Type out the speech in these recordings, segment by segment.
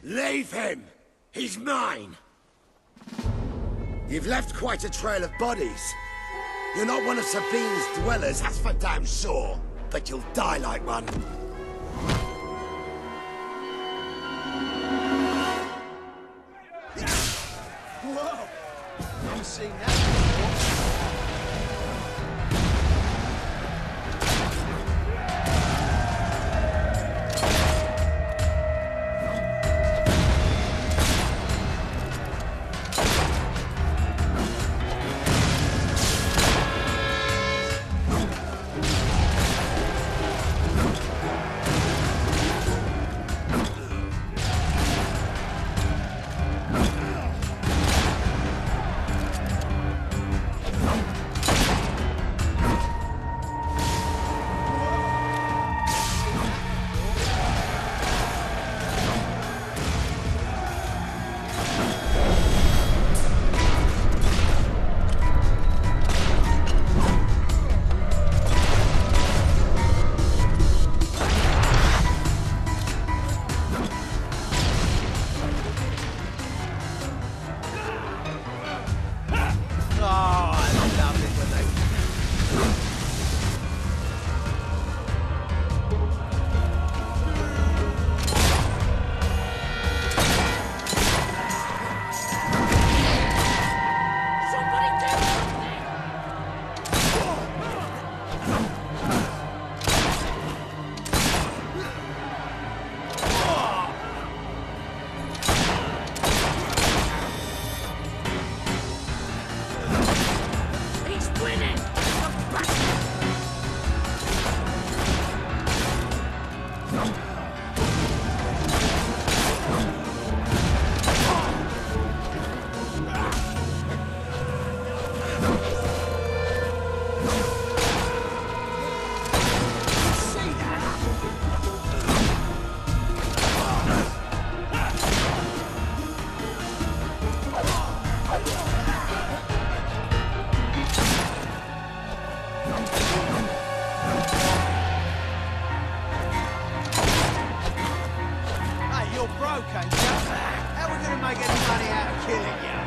Leave him! He's mine! You've left quite a trail of bodies. You're not one of Sabine's dwellers, that's for damn sure. But you'll die like one. Whoa! Never seen that before. How are we gonna make any money out of killing you?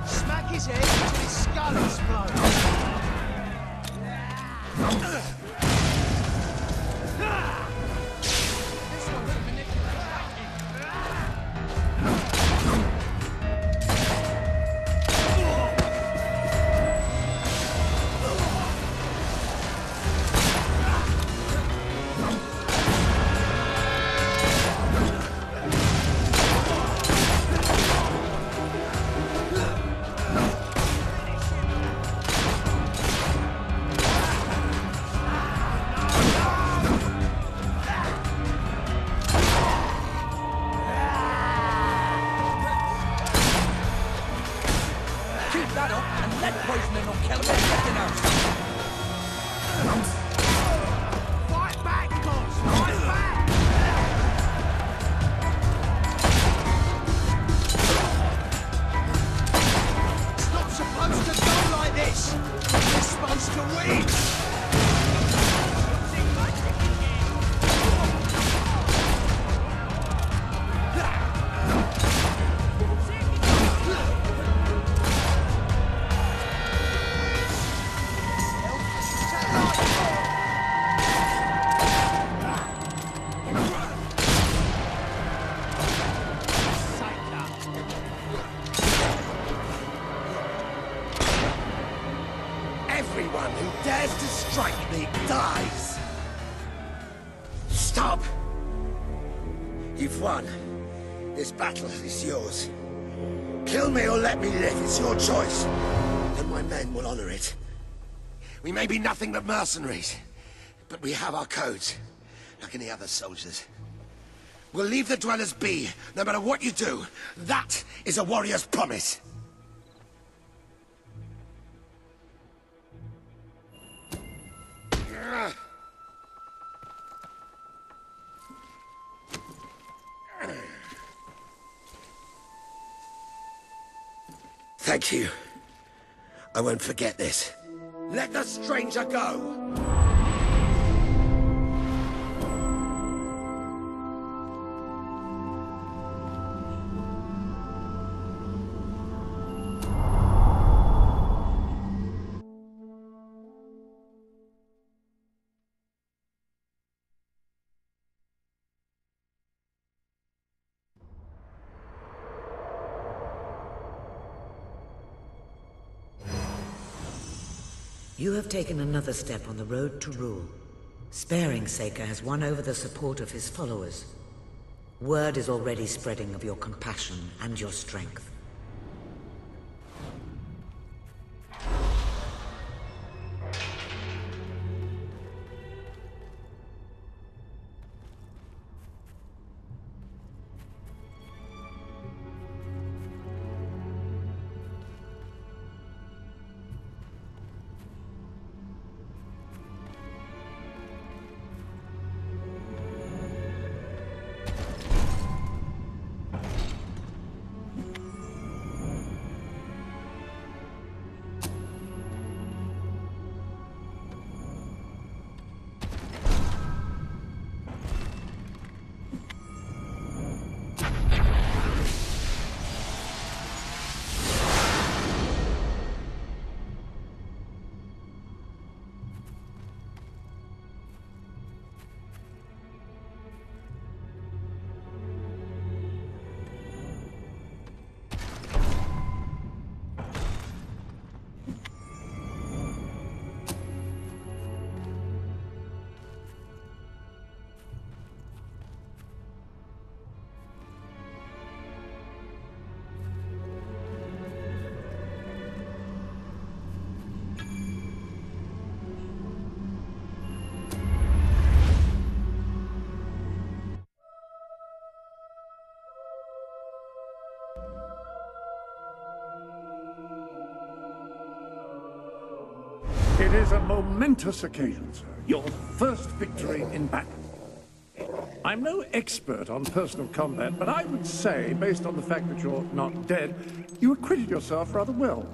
Smack his head until his skull explodes. Everyone who dares to strike me dies! Stop! You've won. This battle is yours. Kill me or let me live, it's your choice. And my men will honor it. We may be nothing but mercenaries, but we have our codes, like any other soldiers. We'll leave the dwellers be, no matter what you do. That is a warrior's promise. Thank you I won't forget this. Let the stranger go! You have taken another step on the road to rule. Sparing Saker has won over the support of his followers. Word is already spreading of your compassion and your strength. It is a momentous occasion, sir. Your first victory in battle. I'm no expert on personal combat, but I would say, based on the fact that you're not dead, you acquitted yourself rather well.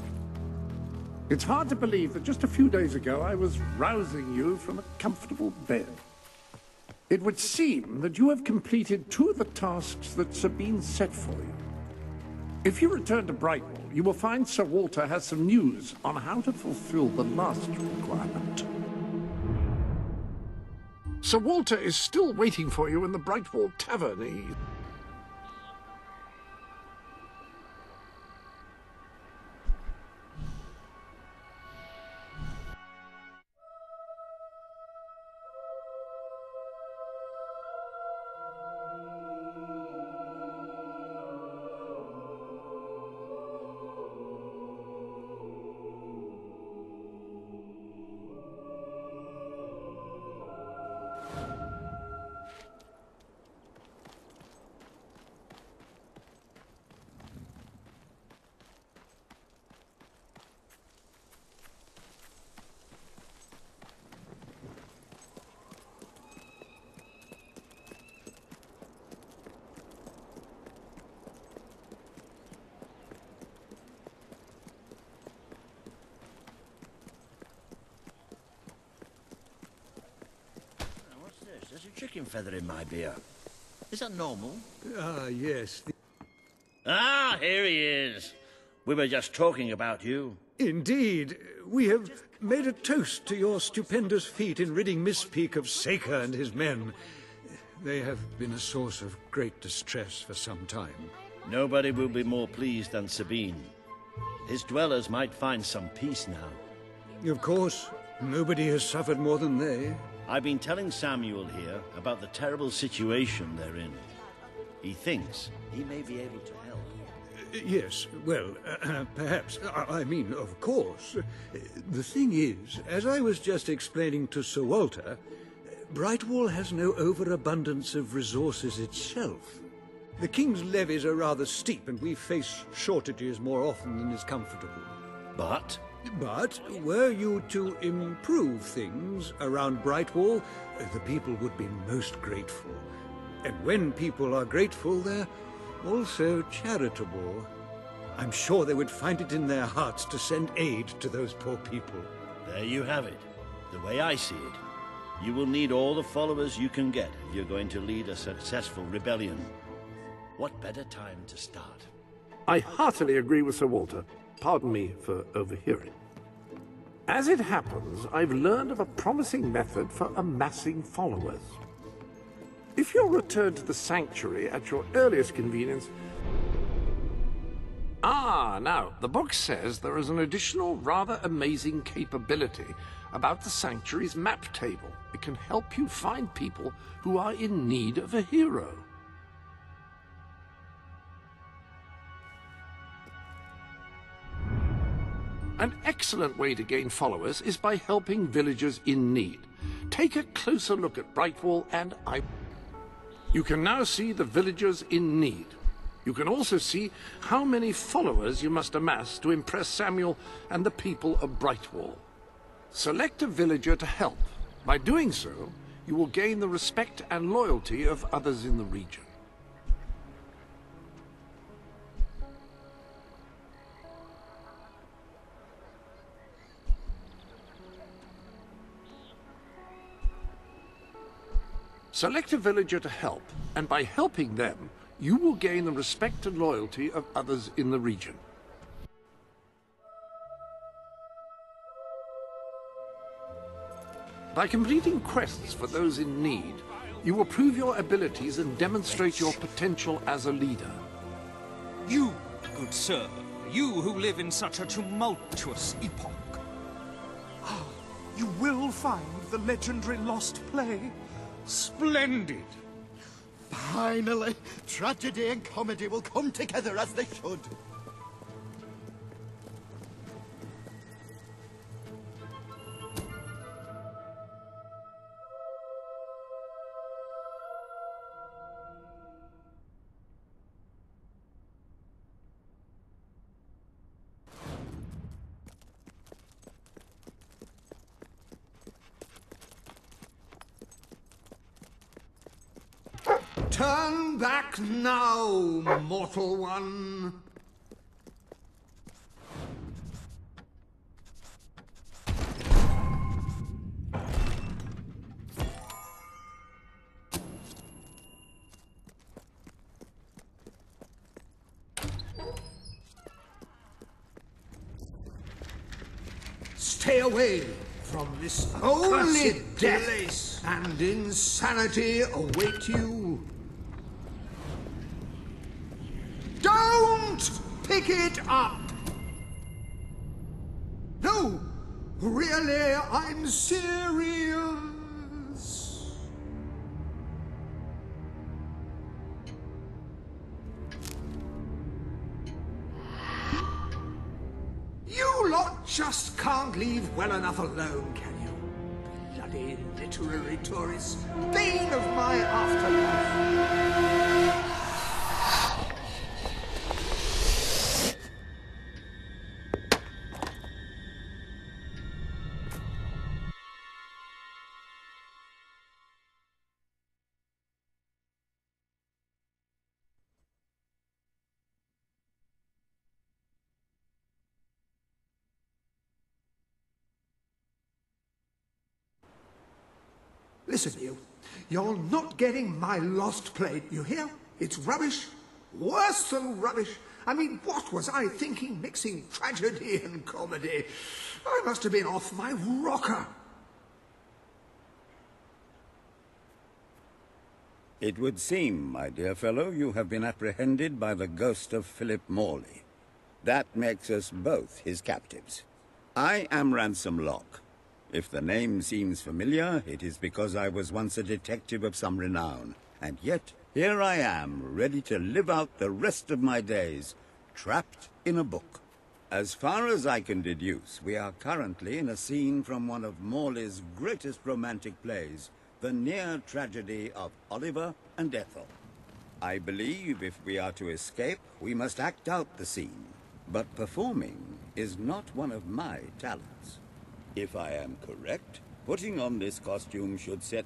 It's hard to believe that just a few days ago I was rousing you from a comfortable bed. It would seem that you have completed two of the tasks that Sabine set for you. If you return to Brightwall, you will find Sir Walter has some news on how to fulfill the last requirement. Sir Walter is still waiting for you in the Brightwall Tavern. There's a chicken feather in my beer. Is that normal? Yes. Ah, here he is. We were just talking about you. Indeed. We have made a toast to your stupendous feat in ridding Misspeak of Saker and his men. They have been a source of great distress for some time. Nobody will be more pleased than Sabine. His dwellers might find some peace now. Of course. Nobody has suffered more than they. I've been telling Samuel here about the terrible situation they're in. He thinks he may be able to help. Yes, well, perhaps. I mean, of course. The thing is, as I was just explaining to Sir Walter, Brightwall has no overabundance of resources itself. The King's levies are rather steep, and we face shortages more often than is comfortable. But were you to improve things around Brightwall, the people would be most grateful. And when people are grateful, they're also charitable. I'm sure they would find it in their hearts to send aid to those poor people. There you have it. The way I see it, you will need all the followers you can get if you're going to lead a successful rebellion. What better time to start? I heartily agree with Sir Walter. Pardon me for overhearing. As it happens, I've learned of a promising method for amassing followers. If you'll return to the sanctuary at your earliest convenience... Now, the book says there is an additional rather amazing capability about the sanctuary's map table. It can help you find people who are in need of a hero. An excellent way to gain followers is by helping villagers in need. Take a closer look at Brightwall and You can now see the villagers in need. You can also see how many followers you must amass to impress Samuel and the people of Brightwall. Select a villager to help. By doing so, you will gain the respect and loyalty of others in the region. Select a villager to help, and by helping them, you will gain the respect and loyalty of others in the region. By completing quests for those in need, you will prove your abilities and demonstrate your potential as a leader. You, good sir, you who live in such a tumultuous epoch. You will find the legendary lost play. Splendid! Finally, tragedy and comedy will come together as they should. Turn back now, mortal one. Stay away from this only death place, and insanity await you. Don't pick it up! No, really, I'm serious. You lot just can't leave well enough alone, can you? Bloody literary tourists, bane of my afterlife. Listen, you're not getting my lost plate, you hear? It's rubbish, worse than rubbish. I mean, what was I thinking mixing tragedy and comedy? I must have been off my rocker. It would seem, my dear fellow, you have been apprehended by the ghost of Philip Morley. That makes us both his captives. I am Ransom Locke. If the name seems familiar, it is because I was once a detective of some renown. And yet, here I am, ready to live out the rest of my days, trapped in a book. As far as I can deduce, we are currently in a scene from one of Morley's greatest romantic plays, The Near Tragedy of Oliver and Ethel. I believe if we are to escape, we must act out the scene. But performing is not one of my talents. If I am correct, putting on this costume should set